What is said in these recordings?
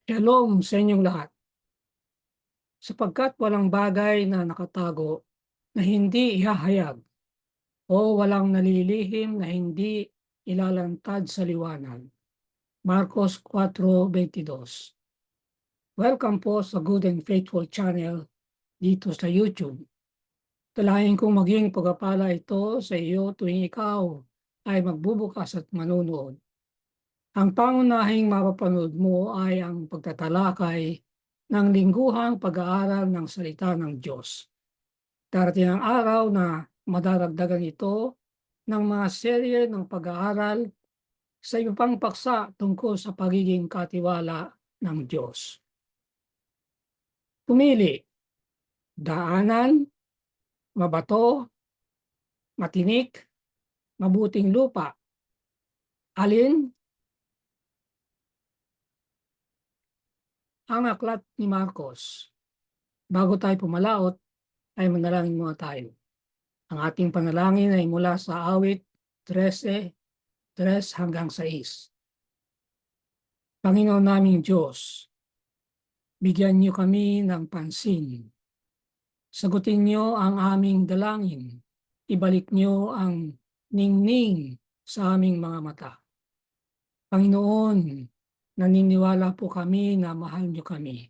Shalom sa inyong lahat. Sapagkat walang bagay na nakatago na hindi ihahayag o walang nalilihim na hindi ilalantad sa liwanag. Marcos 4:22. Welcome po sa Good and Faithful Channel dito sa YouTube. Dalayan kong maging pagpapala ito sa iyo tuwing ikaw ay magbubukas at manunood. Ang pangunahing mapapanood mo ay ang pagtatalakay ng lingguhang pag-aaral ng salita ng Diyos. Darating ang araw na madaragdagan ito ng mga serye ng pag-aaral sa iba pang paksa tungkol sa pagiging katiwala ng Diyos. Pumili, daanan, mabato, matinik, mabuting lupa. Alin? Ang aklat ni Marcos. Bago tayo pumalaot, ay manalangin muna tayo. Ang ating panalangin ay mula sa awit 13:3 hanggang 6. Panginoon naming Diyos, bigyan niyo kami ng pansin. Sagutin niyo ang aming dalangin. Ibalik niyo ang ningning sa aming mga mata. Panginoon, naniniwala po kami na mahal niyo kami.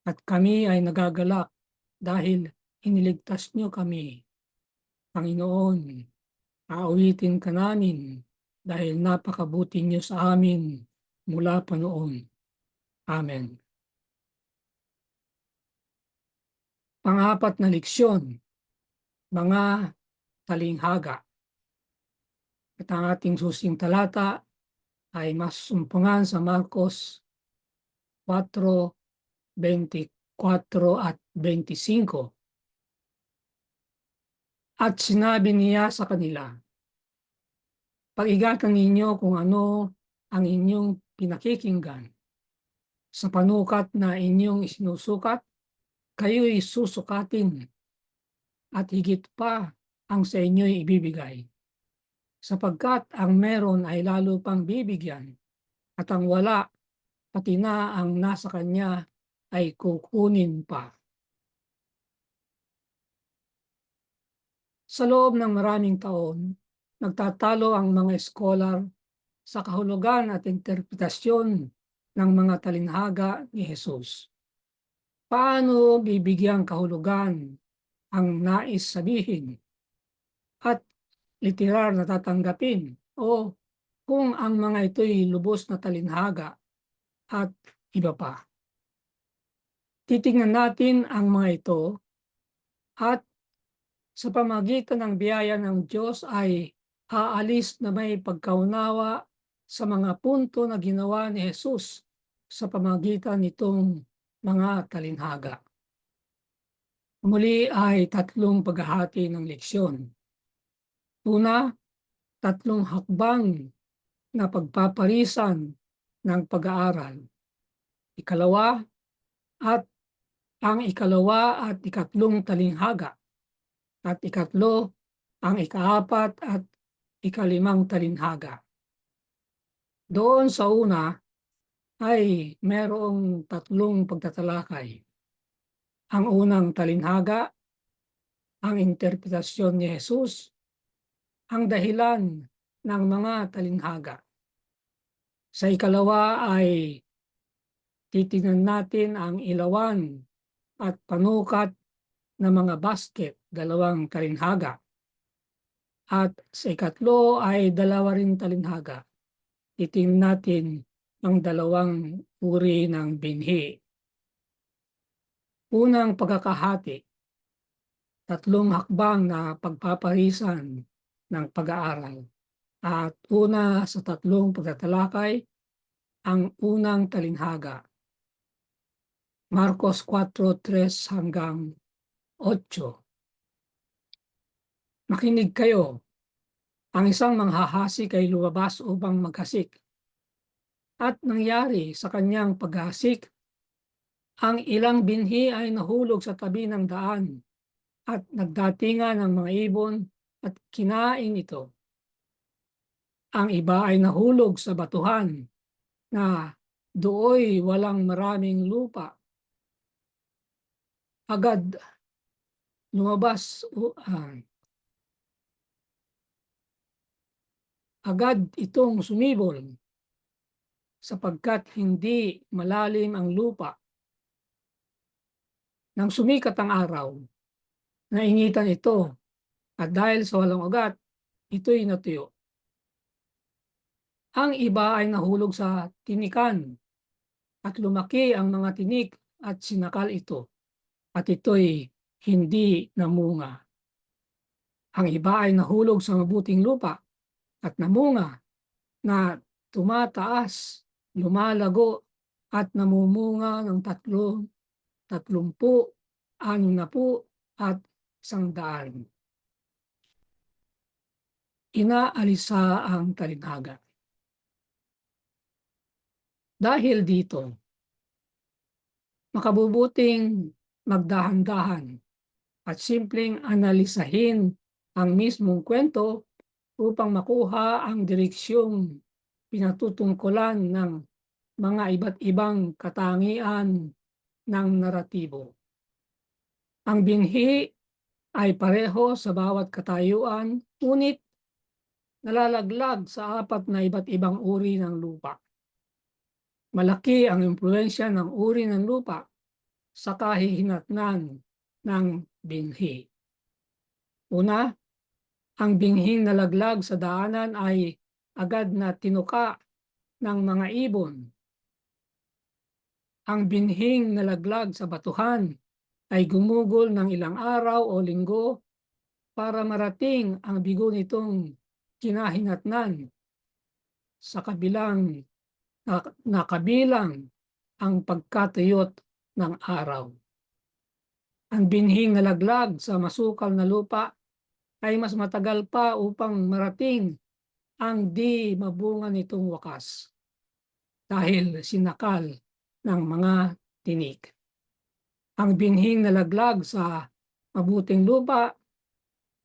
At kami ay nagagalak dahil iniligtas niyo kami. Panginoon, aawitin ka namin dahil napakabuti niyo sa amin mula pa noon. Amen. Pang-apat na leksyon, mga talinghaga. At ang ating susing talata ay masumpungan sa Marcos 4:24 at 25. At sinabi niya sa kanila, pag-ingatan ninyo kung ano ang inyong pinakikinggan. Sa panukat na inyong isinusukat, kayo'y susukatin at higit pa ang sa inyo'y ibibigay. Sapagkat ang meron ay lalo pang bibigyan at ang wala, pati na ang nasa kanya ay kukunin pa. Sa loob ng maraming taon, nagtatalo ang mga scholar sa kahulugan at interpretasyon ng mga talinhaga ni Jesus. Paano bibigyang kahulugan ang nais sabihin at literal na tatanggapin o kung ang mga ito'y lubos na talinhaga at iba pa. Titingnan natin ang mga ito at sa pamagitan ng biyaya ng Diyos ay aalis na may pagkaunawa sa mga punto na ginawa ni Jesus sa pamagitan nitong mga talinhaga. Muli ay tatlong paghahati ng leksyon. Una, tatlong hakbang na pagpaparisan ng pag-aaral. Ikalawa, at ang ikalawa at ikatlong talinghaga. At ikatlo, ang ikaapat at ikalimang talinhaga. Doon sa una ay merong tatlong pagtatalakay. Ang unang talinhaga, ang interpretasyon ni Jesus, ang dahilan ng mga talinhaga. Sa ikalawa ay titingnan natin ang ilawan at panukat ng mga basket, dalawang talinhaga. At sa ikatlo ay dalawa rin talinhaga. Titingnan natin ang dalawang uri ng binhi. Unang pagkakahati, tatlong hakbang na pagpaparisan ng pag-aaral. At una sa tatlong pagtatalakay, ang unang talinhaga. Marcos 4:3 hanggang 8. Makinig kayo. Ang isang manghahasik ay lumabas upang maghasik. At nangyari sa kanyang paghasik, ang ilang binhi ay nahulog sa tabi ng daan at nagdatingan ng mga ibon at kinain ito. Ang iba ay nahulog sa batuhan na Dooy walang maraming lupa. Agad lumabas agad itong sumibol sapagkat hindi malalim ang lupa. Nang sumikat ang araw, naingitan ito at dahil sa walang ugat, ito'y natuyo. Ang iba ay nahulog sa tinikan at lumaki ang mga tinik at sinakal ito at ito'y hindi namunga. Ang iba ay nahulog sa mabuting lupa at namunga na tumataas, lumalago at namumunga ng 30, 60 at 100. Inaalisa ang talinhaga. Dahil dito, makabubuting magdahan-dahan at simpleng analisahin ang mismong kwento upang makuha ang direksyong pinatutungkulan ng mga iba't ibang katangian ng naratibo. Ang binhi ay pareho sa bawat katayuan, ngunit nalalaglag sa apat na iba't ibang uri ng lupa. Malaki ang impluwensya ng uri ng lupa sa kahihinatnan ng binhi. Una, ang binhing nalaglag sa daanan ay agad na tinuka ng mga ibon. Ang binhing nalaglag sa batuhan ay gumugol ng ilang araw o linggo para marating ang bigo nitong kinahinatnan sa kabilang ang pagkatuyot ng araw. Ang binhing nalaglag sa masukal na lupa ay mas matagal pa upang marating ang di mabunga nitong wakas dahil sinakal ng mga tinik. Ang binhing nalaglag sa mabuting lupa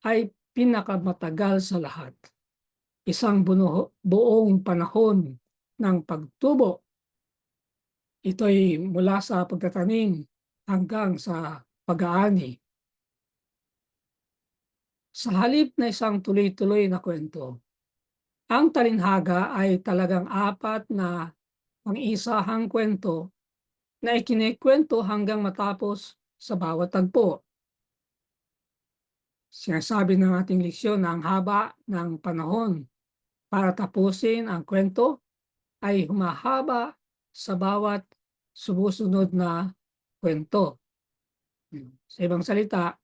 ay pinakamatagal sa lahat. Isang buong panahon ng pagtubo. Ito'y mula sa pagtatanim hanggang sa pag-aani. Sa halip na isang tuloy-tuloy na kwento, ang talinhaga ay talagang apat na pang-isahang kwento na ikinikwento hanggang matapos sa bawat tagpo. Sinasabi ng ating leksyon na ang haba ng panahon para tapusin ang kwento ay humahaba sa bawat sumusunod na kwento. Sa ibang salita,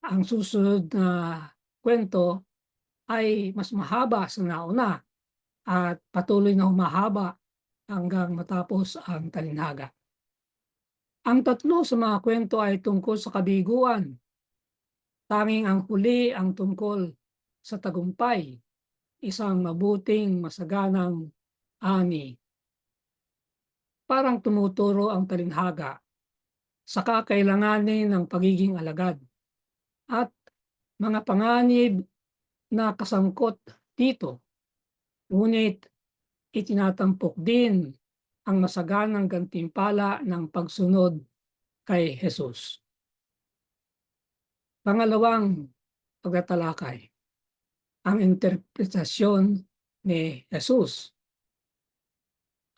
ang susunod na kwento ay mas mahaba sa nauna at patuloy na humahaba hanggang matapos ang talinhaga. Ang tatlo sa mga kwento ay tungkol sa kabiguan. Tanging ang huli ang tungkol sa tagumpay, isang mabuting masaganang ani. Parang tumuturo ang talinhaga sa kakailanganin ng pagiging alagad at mga panganib na kasangkot dito. Ngunit itinatampok din ang masaganang gantimpala ng pagsunod kay Jesus. Pangalawang pagtatalakay, ang interpretasyon ni Jesus.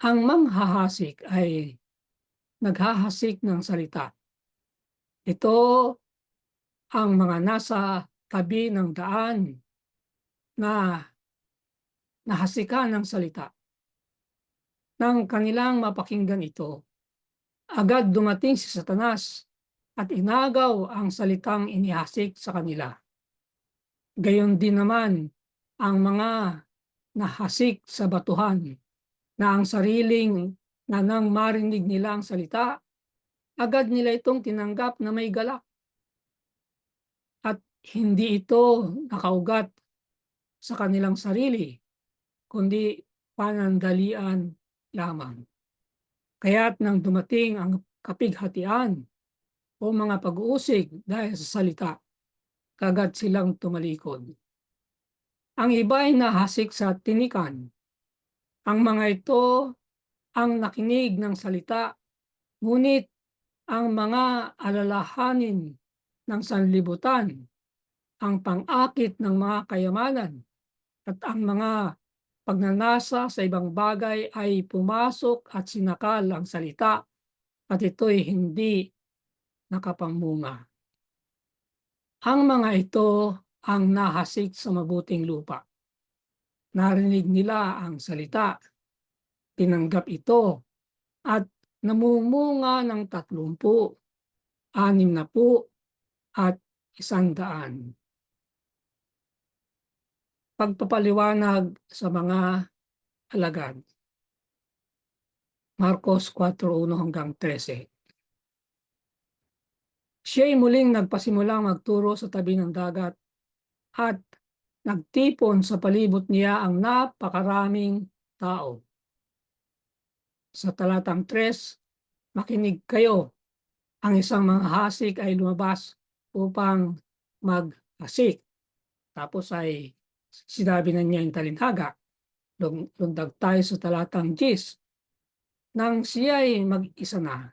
Ang manghahasik ay naghahasik ng salita. Ito ang mga nasa tabi ng daan na nahasikan ng salita. Nang kanilang mapakinggan ito, agad dumating si Satanas at inagaw ang salitang inihasik sa kanila. Gayon din naman ang mga nahasik sa batuhan na ang sariling na nang marinig nila ang salita, agad nila itong tinanggap na may galak. At hindi ito nakaugat sa kanilang sarili, kundi panandalian lamang. Kaya't nang dumating ang kapighatian o mga pag-uusig dahil sa salita, kagad silang tumalikod. Ang iba ay nahasik sa tinikan. Ang mga ito ang nakinig ng salita, ngunit ang mga alalahanin ng sanlibutan, ang pang-akit ng mga kayamanan, at ang mga pagnanasa sa ibang bagay ay pumasok at sinakal ang salita at ito'y hindi nakapamunga. Ang mga ito ang nahasik sa mabuting lupa. Narinig nila ang salita, tinanggap ito, at namumunga ng 30, 60, at 100. Pagpapaliwanag sa mga alagad. Marcos 4:1-13. Siya'y muling nagpasimulang magturo sa tabi ng dagat at nagtipon sa palibot niya ang napakaraming tao. Sa talatang 3, makinig kayo, ang isang manghasik ay lumabas upang maghasik. Tapos ay sinabi na niya yung talinhaga. Lundag tayo sa talatang 10. Nang siya'y mag-isa na,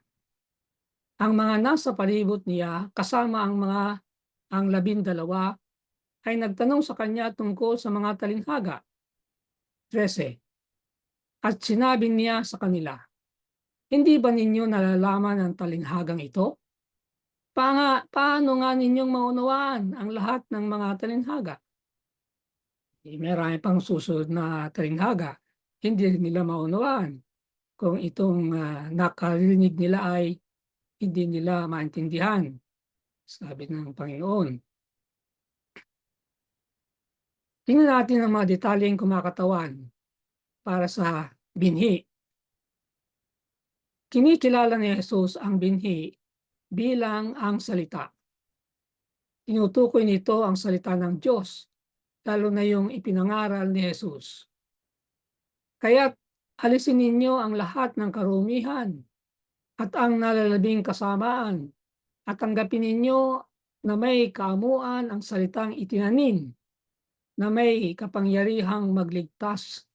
ang mga nasa palibot niya kasama ang 12 ay nagtanong sa kanya tungkol sa mga talinhaga. 13. At sinabi niya sa kanila, hindi ba ninyo nalalaman ang talinghagang ito? Paano nga ninyong maunawaan ang lahat ng mga talinhaga? Marami pang susunod na talinghaga. Hindi nila maunawaan kung itong nakarinig nila ay hindi nila maintindihan, sabi ng Panginoon. Tingnan natin ang mga detalyeng kumakatawan para sa binhi. Kinikilala ni Jesus ang binhi bilang ang salita. Tinutukoy nito ang salita ng Diyos, lalo na yung ipinangaral ni Jesus. Kaya't alisin ninyo ang lahat ng karumihan at ang nalalabing kasamaan at tanggapin ninyo na may kaamuan ang salitang itinanim na may kapangyarihang magligtas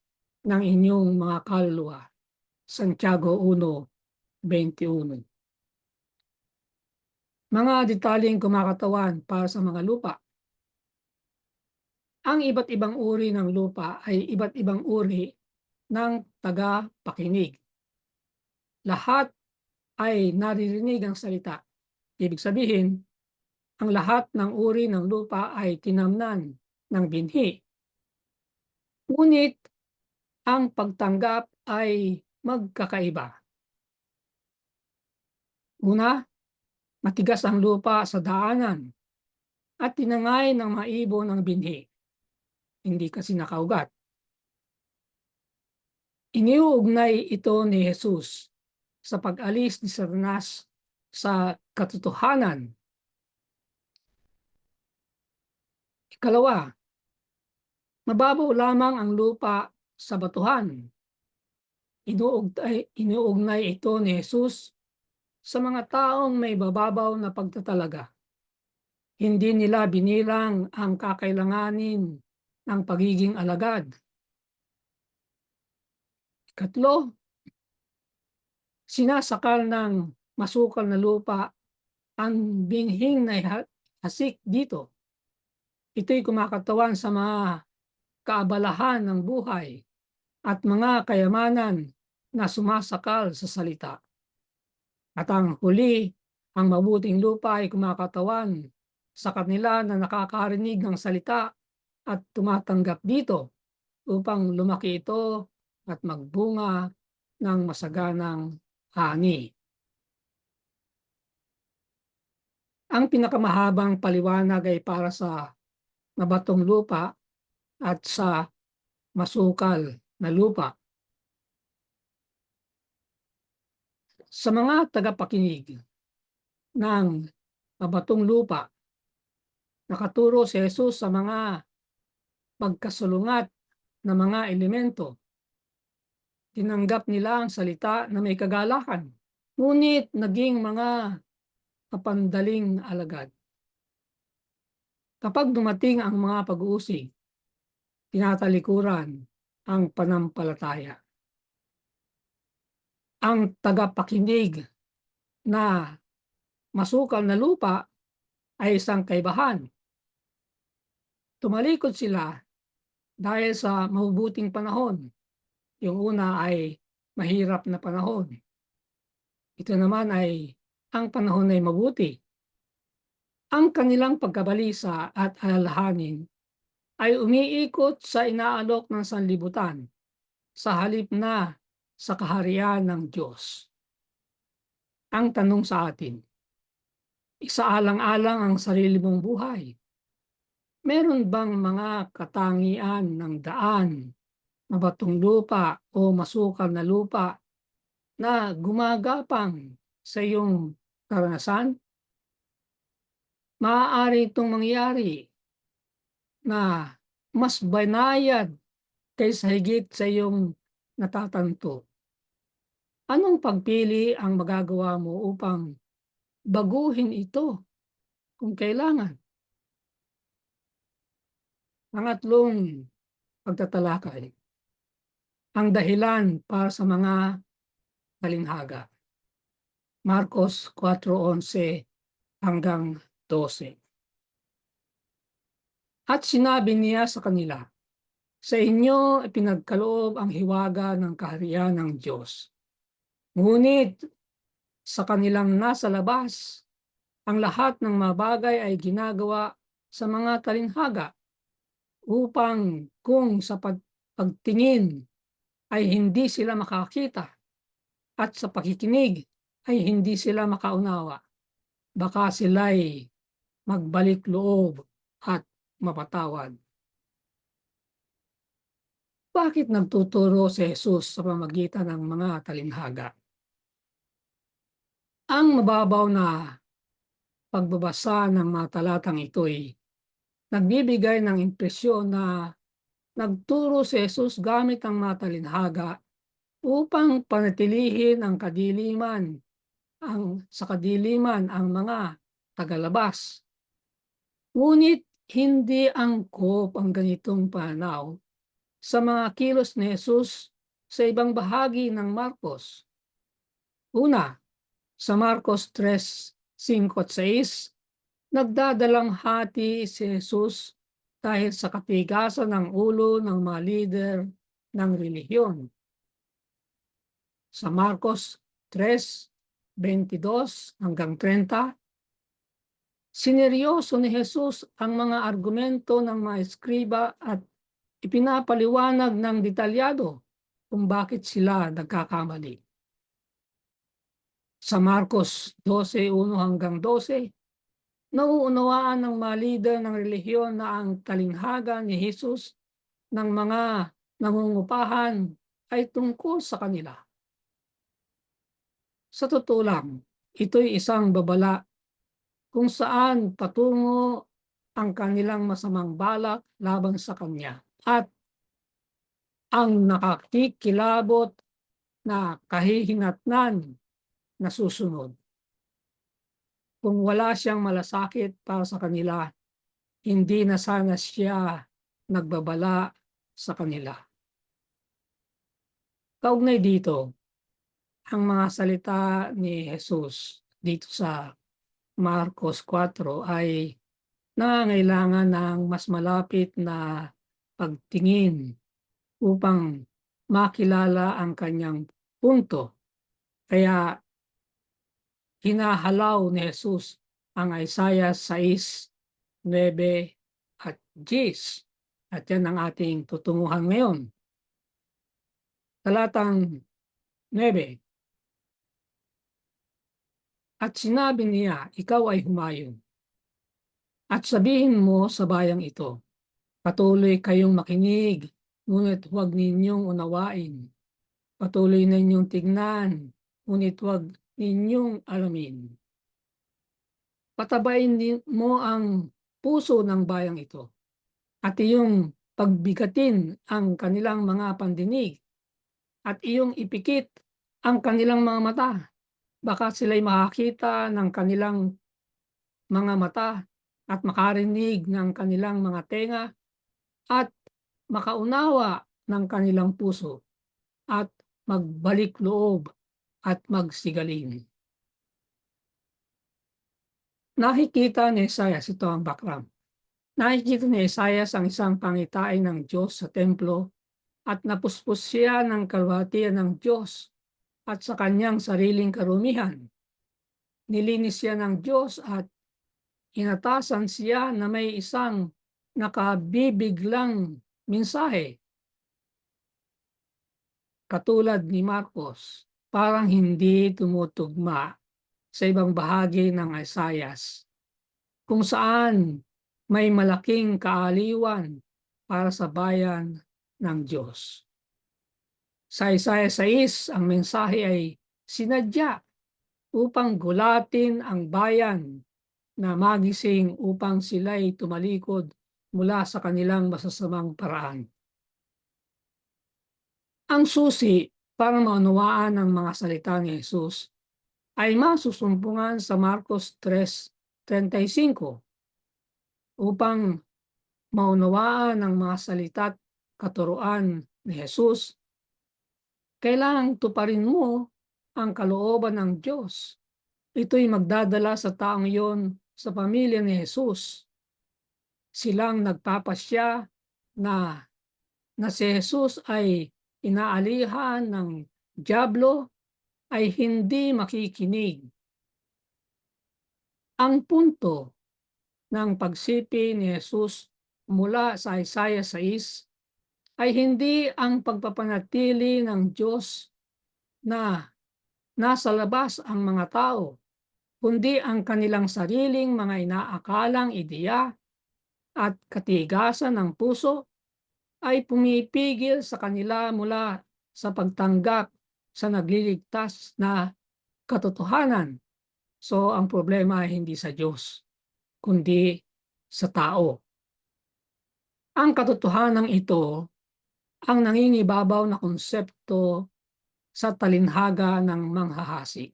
ng inyong mga kaluluwa. Santiago 1:21. Mga detalyeng kumakatawan para sa mga lupa. Ang iba't ibang uri ng lupa ay iba't ibang uri ng tagapakinig. Lahat ay naririnig ang salita. Ibig sabihin, ang lahat ng uri ng lupa ay tinamnan ng binhi. Ngunit ang pagtanggap ay magkakaiba. Una, matigas ang lupa sa daanan at tinangay ng maibon ang binhi. Hindi kasi nakaugat. Iniuugnay ito ni Jesus sa pag-alis ni Satanas sa katotohanan. Ikalawa, mababaw lamang ang lupa sa batuhan. Inuugnay ito ni Jesus sa mga taong may bababaw na pagtatalaga. Hindi nila binilang ang kakailanganin ng pagiging alagad. Ikatlo, sinasakal ng masukal na lupa ang binhing na hasik dito. Ito'y kumakatawan sa mga kaabalahan ng buhay at mga kayamanan na sumasakal sa salita. At ang huli, ang mabuting lupa ay kumakatawan sa kanila na nakakarinig ng salita at tumatanggap dito upang lumaki ito at magbunga ng masaganang ani. Ang pinakamahabang paliwanag ay para sa mabatong lupa at sa masukal na lupa. Sa mga tagapakinig ng mabatong lupa, nakaturo si Jesus sa mga pagkasulungat na mga elemento. Tinanggap nila ang salita na may kagalakan, ngunit naging mga kapandaling alagad. Kapag dumating ang mga pag-uusig, tinatalikuran ang panampalataya. Ang tagapakinig na masukal na lupa ay isang kaibahan. Tumalikod sila dahil sa mabubuting panahon. Yung una ay mahirap na panahon. Ito naman ay ang panahon ay mabuti. Ang kanilang pagkabalisa at alalahanin ay umiikot sa inaalok ng sanlibutan sa halip na sa kaharian ng Diyos. Ang tanong sa atin, isaalang-alang ang sarili mong buhay. Meron bang mga katangian ng daan, mabatong lupa o masukal na lupa na gumagapang sa iyong karanasan? Maaari itong mangyari na mas banayad kaysa higit sa iyong natatanto. Anong pagpili ang magagawa mo upang baguhin ito kung kailangan? Pangatlong pagtatalakay, ang dahilan para sa mga talinghaga. Marcos 4:11 hanggang 12. At sinabi niya sa kanila, sa inyo ipinagkaloob ang hiwaga ng kaharian ng Diyos. Ngunit sa kanilang nasa labas, ang lahat ng mga bagay ay ginagawa sa mga talinghaga upang kung sa pagtingin ay hindi sila makakita at sa pakikinig ay hindi sila makaunawa. Baka sila'y magbalik loob at mapatawad. Bakit nagtuturo si Jesus sa pamamagitan ng mga talinghaga? Ang mababaw na pagbabasa ng mga talatang ito'y nagbibigay ng impresyon na nagturo si Jesus gamit ang mga talinghaga upang panatilihin sa kadiliman ang mga tagalabas. Ngunit hindi angkop ang ganitong pananaw sa mga kilos ni Jesus sa ibang bahagi ng Marcos. Una, sa Marcos 3:5-6, nagdadalang hati si Jesus dahil sa katigasan ng ulo ng mga lider ng relihiyon. Sa Marcos 3:22-30, sineryoso ni Jesus ang mga argumento ng mga eskriba at ipinapaliwanag ng detalyado kung bakit sila nagkakamali. Sa Marcos 12:1-12, nauunawaan ng mga lider ng relihiyon na ang talinghaga ni Jesus ng mga nangungupahan ay tungkol sa kanila. Sa totoo lang, ito'y isang babala kung saan patungo ang kanilang masamang balak laban sa Kanya at ang nakakikilabot na kahihinatnan na susunod. Kung wala siyang malasakit para sa kanila, hindi na sana siya nagbabala sa kanila. Kaugnay dito, ang mga salita ni Jesus dito sa Marcos 4 ay nangangailangan ng mas malapit na pagtingin upang makilala ang kanyang punto. Kaya hinahalaw ni Jesus ang Isaiah 6:9 at 10. At yan ang ating tutunguhan ngayon. Talatang 9. At sinabi niya, ikaw ay humayon. At sabihin mo sa bayang ito, patuloy kayong makinig, ngunit huwag ninyong unawain. Patuloy ninyong tignan, ngunit huwag ninyong alamin. Patabain mo ang puso ng bayang ito at iyong pagbigatin ang kanilang mga pandinig at iyong ipikit ang kanilang mga mata. Baka sila'y makakita ng kanilang mga mata at makarinig ng kanilang mga tenga at makaunawa ng kanilang puso at magbalik loob at magsigaling. Nakikita ni Isaias, ito ang background. Nakikita ni Isaias ang isang pangitain ng Diyos sa templo at napuspos siya ng kalwatian ng Diyos at sa kanyang sariling karumihan. Nilinis siya ng Diyos at inatasan siya na may isang nakabibiglang mensahe. Katulad ni Marcos, parang hindi tumutugma sa ibang bahagi ng Isaias, kung saan may malaking kaaliwan para sa bayan ng Diyos. Sa Isaiah 6, ang mensahe ay sinadya upang gulatin ang bayan na magising upang sila'y tumalikod mula sa kanilang masasamang paraan. Ang susi para maunawaan ang mga salita ni Jesus ay masusumpungan sa Marcos 3:35 upang maunawaan ang mga salita at katuruan ni Jesus. Kailangang tuparin mo ang kalooban ng Diyos. Ito'y magdadala sa taong iyon sa pamilya ni Jesus. Silang nagpapasya na si Jesus ay inaalihan ng dyablo ay hindi makikinig. Ang punto ng pagsipi ni Jesus mula sa Isaiah 6 ay hindi ang pagpapanatili ng Diyos na nasa labas ang mga tao, kundi ang kanilang sariling mga inaakalang ideya at katigasan ng puso ay pumipigil sa kanila mula sa pagtanggap sa nagliligtas na katotohanan. So ang problema ay hindi sa Diyos, kundi sa tao. Ang katotohanan ito ang nangingibabaw na konsepto sa talinhaga ng manghahasi.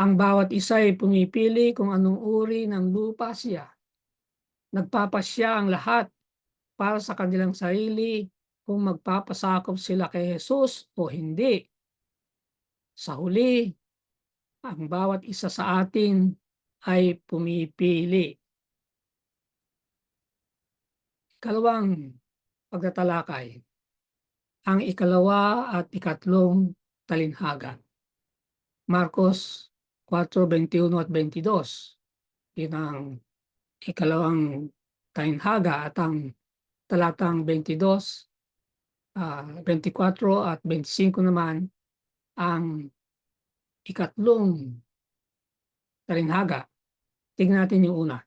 Ang bawat isa ay pumipili kung anong uri ng lupa siya. Nagpapasya ang lahat para sa kanilang sarili kung magpapasakop sila kay Jesus o hindi. Sa huli, ang bawat isa sa atin ay pumipili. Ikalawang pagtatalakay, ang ikalawa at ikatlong talinhaga. Marcos 4:21 at 22. Yun ang ikalawang talinhaga at ang talatang 22, 24 at 25 naman ang ikatlong talinhaga. Tingnan natin yung una.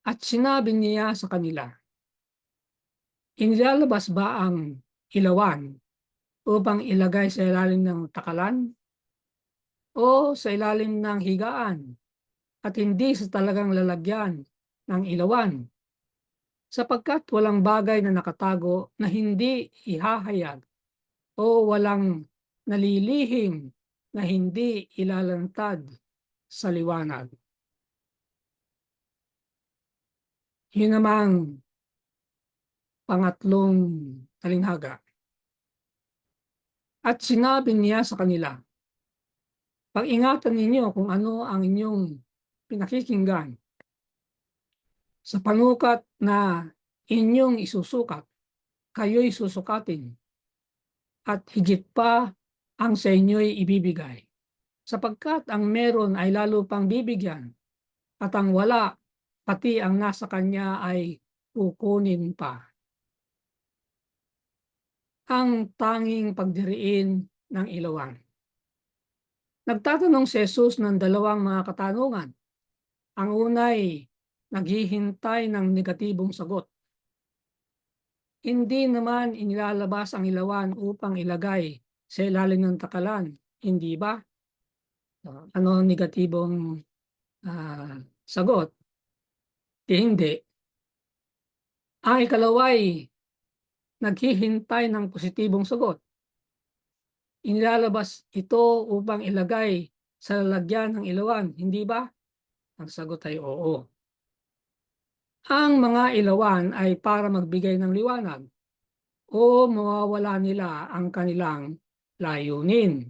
At sinabi niya sa kanila, inilalabas ba ang ilawan upang ilagay sa ilalim ng takalan o sa ilalim ng higaan at hindi sa talagang lalagyan ng ilawan? Sapagkat walang bagay na nakatago na hindi ihahayag o walang nalilihim na hindi ilalantad sa liwanag. Yun namang pangatlong talinhaga. At sinabi niya sa kanila, pag-ingatan ninyo kung ano ang inyong pinakikinggan. Sa panukat na inyong isusukat, kayo'y susukatin. At higit pa ang sa inyo'y ibibigay. Sapagkat ang meron ay lalo pang bibigyan, at ang wala, pati ang nasa kanya ay kukunin pa. Ang tanging pagdiriin ng ilawan. Nagtatanong si Jesus ng dalawang mga katanungan. Ang unay, naghihintay ng negatibong sagot. Hindi naman inilalabas ang ilawan upang ilagay sa ilalim ng takalan, hindi ba? Ano ang negatibong sagot? Hindi. Ang ikalaway, naghihintay ng positibong sagot. Inilalabas ito upang ilagay sa lalagyan ng ilawan, hindi ba? Ang sagot ay oo. Ang mga ilawan ay para magbigay ng liwanag o mawawala nila ang kanilang layunin.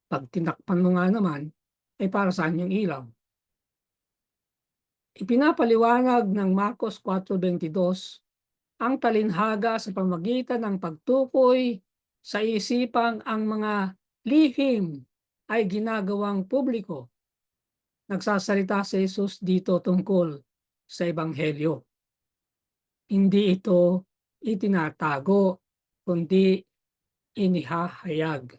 Pag tinakpan mo nga naman, ay para saan yung ilaw? Ipinapaliwanag ng Marcos 4:22 ang talinhaga sa pamagitan ng pagtukoy sa isipang ang mga lihim ay ginagawang publiko. Nagsasalita si Jesus dito tungkol sa Ebanghelyo. Hindi ito itinatago, kundi inihahayag.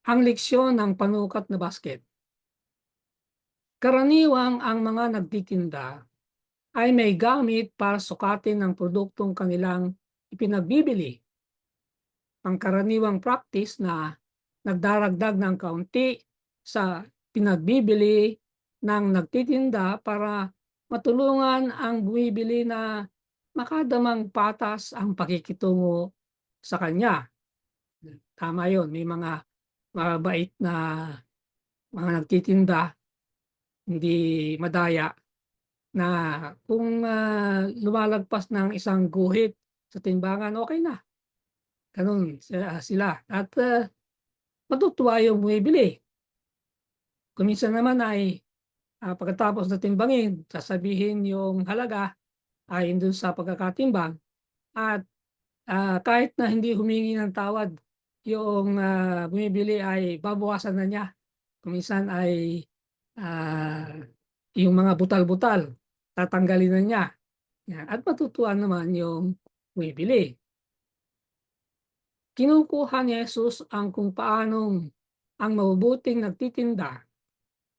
Ang leksyon ng panukat na basket. Karaniwang ang mga nagtitinda ay may gamit para sukatin ang produktong kanilang ipinagbibili. Pangkaraniwang practice na nagdaragdag ng kaunti sa pinagbibili ng nagtitinda para matulungan ang bumibili na makadamang patas ang pakikitungo sa kanya. Tama yun, may mga mabait na mga nagtitinda, hindi madaya, na kung lumalagpas ng isang guhit sa timbangan, okay na. Ganun sila. At matutuwa yung bumibili. Kuminsan naman ay pagkatapos na timbangin, sasabihin yung halaga ay doon sa pagkakatimbang at kahit na hindi humingi ng tawad yung bumibili ay babawasan na niya. Kuminsan ay ah, yung mga butal-butal tatanggalin na niya. Yan. At matutuwa naman yung bumibili. Kinukuha ni Jesus ang kung paanong ang mabubuting nagtitinda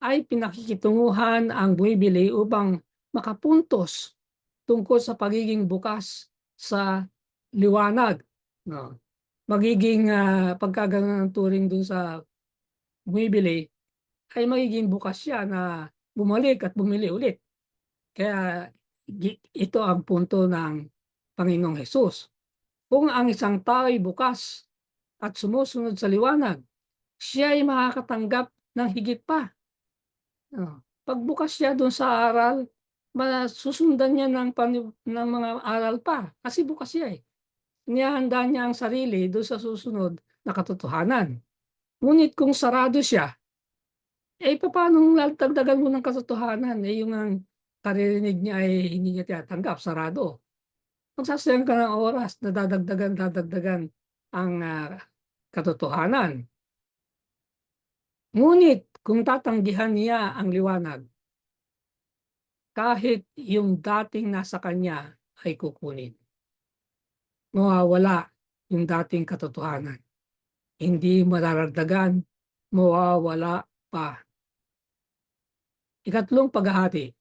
ay pinakikitunguhan ang buwibili upang makapuntos tungkol sa pagiging bukas sa liwanag. No? Magiging pagkaganoon ng turing dun sa buwibili ay magiging bukas siya na bumalik at bumili ulit. Kaya ito ang punto ng Panginoong Hesus. Kung ang isang tao ay bukas at sumusunod sa liwanag, siya ay makakatanggap ng higit pa. Pag bukas siya doon sa aral, masusundan niya ng mga aral pa kasi bukas siya eh. Inihahanda niya ang sarili doon sa susunod na katotohanan. Ngunit kung sarado siya, paano dagdagan mo ng katotohanan? Yung ang karirinig niya ay hindi niya tinatanggap, sarado. Magsasayang ka ng oras na dadagdagan ang katotohanan. Ngunit kung tatanggihan niya ang liwanag, kahit yung dating nasa kanya ay kukunin. Mawawala yung dating katotohanan. Hindi mararagdagan, mawawala pa. Ikatlong paghahati,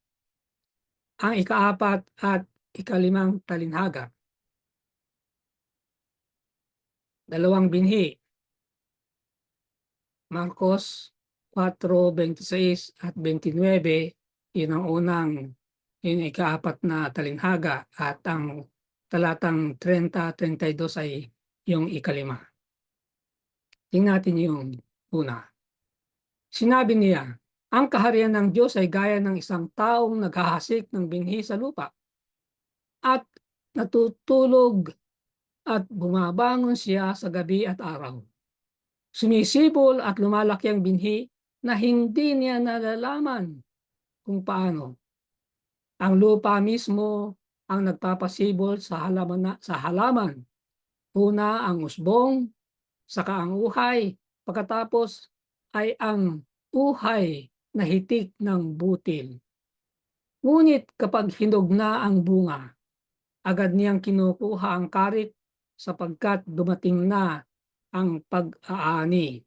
ang ikaapat at ikalimang talinhaga. Dalawang binhi, Marcos 4:26 at 29, yun ang unang, yun ikaapat na talinhaga at ang talatang 30-32 ay yung ikalima. Tingnan natin yung una. Sinabi niya, ang kaharian ng Diyos ay gaya ng isang taong naghahasik ng binhi sa lupa at natutulog at bumabangon siya sa gabi at araw. Sumisibol at lumalaki ang binhi na hindi niya nalalaman kung paano. Ang lupa mismo ang nagpapasibol sa halaman. Una ang usbong, saka ang uhay, pagkatapos ay ang uhay na hitik ng butil. Ngunit kapag hinog na ang bunga, agad niyang kinukuha ang karit sapagkat dumating na ang pag-aani.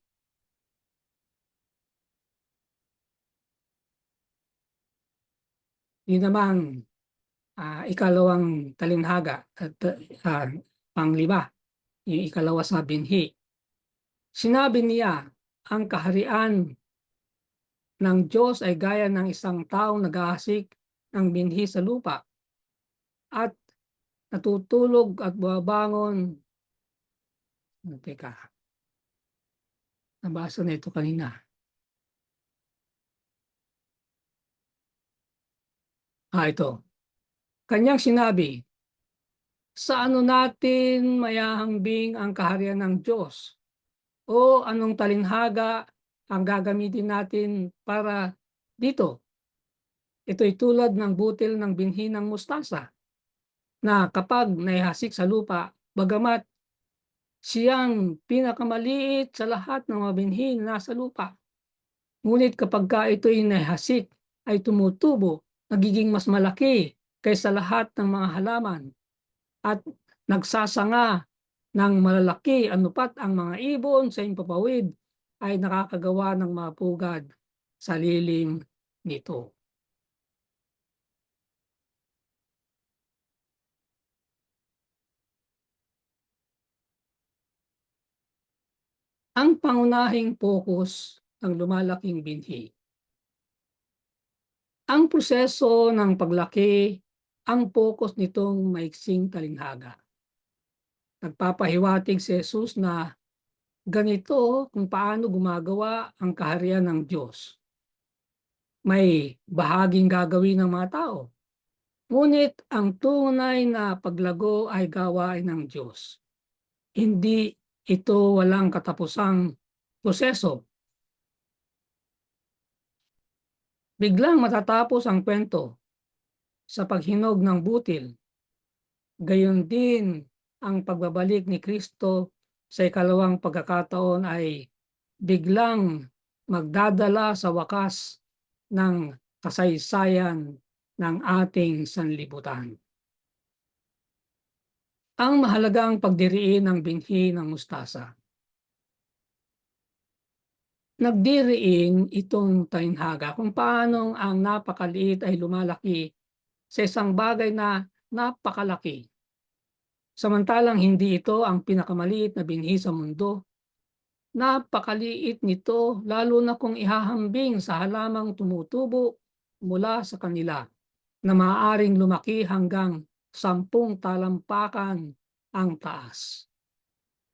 Yun namang ikalawang talinhaga at panglima, yung ikalawa sa binhi. Sinabi niya, ang kaharian ng Diyos ay gaya ng isang taong naghahasik ng binhi sa lupa at natutulog at bumabangon. Teka, nabasa na ito kanina. Ito. Kanyang sinabi, Sa ano natin mayahambing ang kaharian ng Diyos? O anong talinhaga ang gagamitin natin para dito? Ito'y tulad ng butil ng binhi ng mustasa na kapag naihasik sa lupa, bagamat siyang pinakamaliit sa lahat ng mga binhi na nasa lupa, ngunit kapag ka ito'y naihasik, ay tumutubo, nagiging mas malaki kaysa lahat ng mga halaman at nagsasanga ng malalaki anupat ang mga ibon sa impapawid ay nakakagawa ng mga pugad sa lilim nito. Ang pangunahing focus ng lumalaking binhi. Ang proseso ng paglaki, ang focus nitong maiksing talinhaga. Nagpapahiwatig si Jesus na ganito kung paano gumagawa ang kaharian ng Diyos. May bahaging gagawin ng mga tao. Ngunit ang tunay na paglago ay gawain ng Diyos. Hindi ito walang katapusang proseso. Biglang matatapos ang kwento sa paghinog ng butil. Gayon din ang pagbabalik ni Kristo sa ikalawang pagkakataon ay biglang magdadala sa wakas ng kasaysayan ng ating sanlibutan. Ang mahalagang pagdiriin ng binhi ng mustasa. Nagdiriin itong tainhaga kung paano ang napakaliit ay lumalaki sa isang bagay na napakalaki. Samantalang hindi ito ang pinakamaliit na binhi sa mundo. Napakaliit nito lalo na kung ihahambing sa halamang tumutubo mula sa kanila na maaaring lumaki hanggang 10 talampakan ang taas.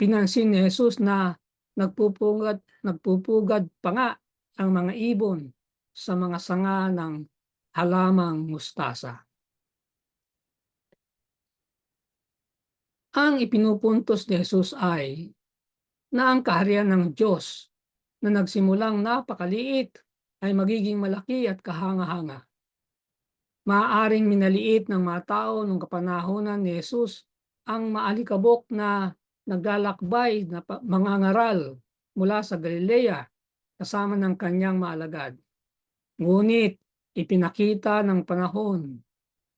Pinansin ni Jesus na nagpupugad pa nga ang mga ibon sa mga sanga ng halamang mustasa. Ang ipinupuntos ni Jesus ay na ang kaharian ng Diyos na nagsimulang napakaliit ay magiging malaki at kahanga-hanga. Maaaring minaliit ng mga tao nung kapanahonan ni Jesus ang maalikabok na naglalakbay na mga ngaral mula sa Galilea kasama ng kanyang maalagad. Ngunit ipinakita ng panahon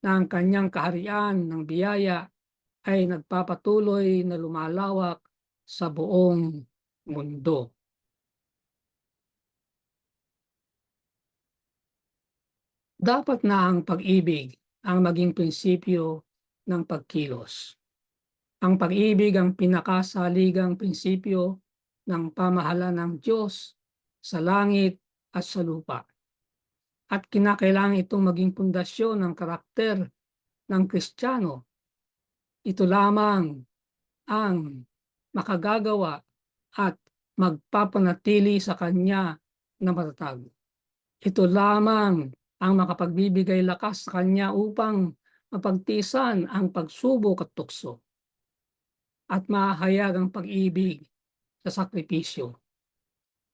na ang kanyang kaharian ng biyaya ay nagpapatuloy na lumalawak sa buong mundo. Dapat na ang pag-ibig ang maging prinsipyo ng pagkilos. Ang pag-ibig ang pinakasaligang prinsipyo ng pamahalaan ng Diyos sa langit at sa lupa. At kinakailangan itong maging pundasyon ng karakter ng Kristiyano. Ito lamang ang makagagawa at magpapanatili sa Kanya na matatag. Ito lamang ang makapagbibigay lakas sa Kanya upang mapagtiisan ang pagsubok at tukso at mahayag ang pag-ibig sa sakripisyo.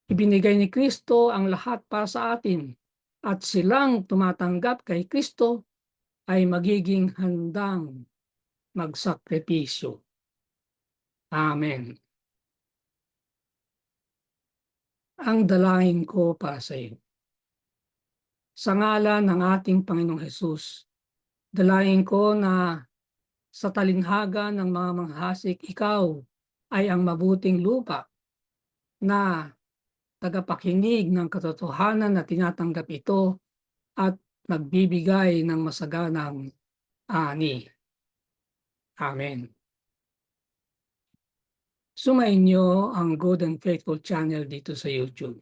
Ibinigay ni Kristo ang lahat para sa atin at silang tumatanggap kay Kristo ay magiging handang magsakripisyo. Amen. Ang dalangin ko para sa iyo. Sa ngalan ng ating Panginoong Hesus, dalangin ko na sa talinhaga ng mga manghasik, ikaw ay ang mabuting lupa na tagapakinig ng katotohanan na tinatanggap ito at nagbibigay ng masaganang ani. Amen. Sumainyo ang Good and Faithful channel dito sa YouTube.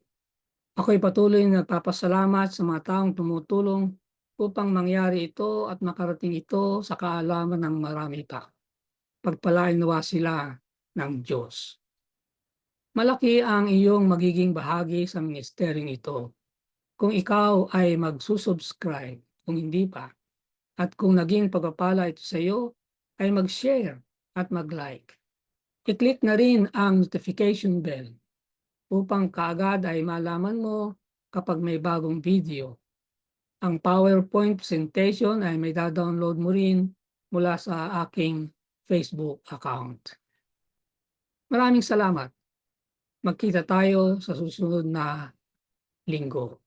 Ako'y patuloy na nagpapasalamat sa mga taong tumutulong upang mangyari ito at makarating ito sa kaalaman ng marami pa. Pagpalain nawa sila ng Diyos. Malaki ang iyong magiging bahagi sa ministeryong ito kung ikaw ay magsusubscribe, kung hindi pa. At kung naging pagpapala ito sa iyo, ay mag-share at mag-like. I-click na rin ang notification bell upang kaagad ay malaman mo kapag may bagong video. Ang PowerPoint presentation ay may download mo rin mula sa aking Facebook account. Maraming salamat. Magkita tayo sa susunod na linggo.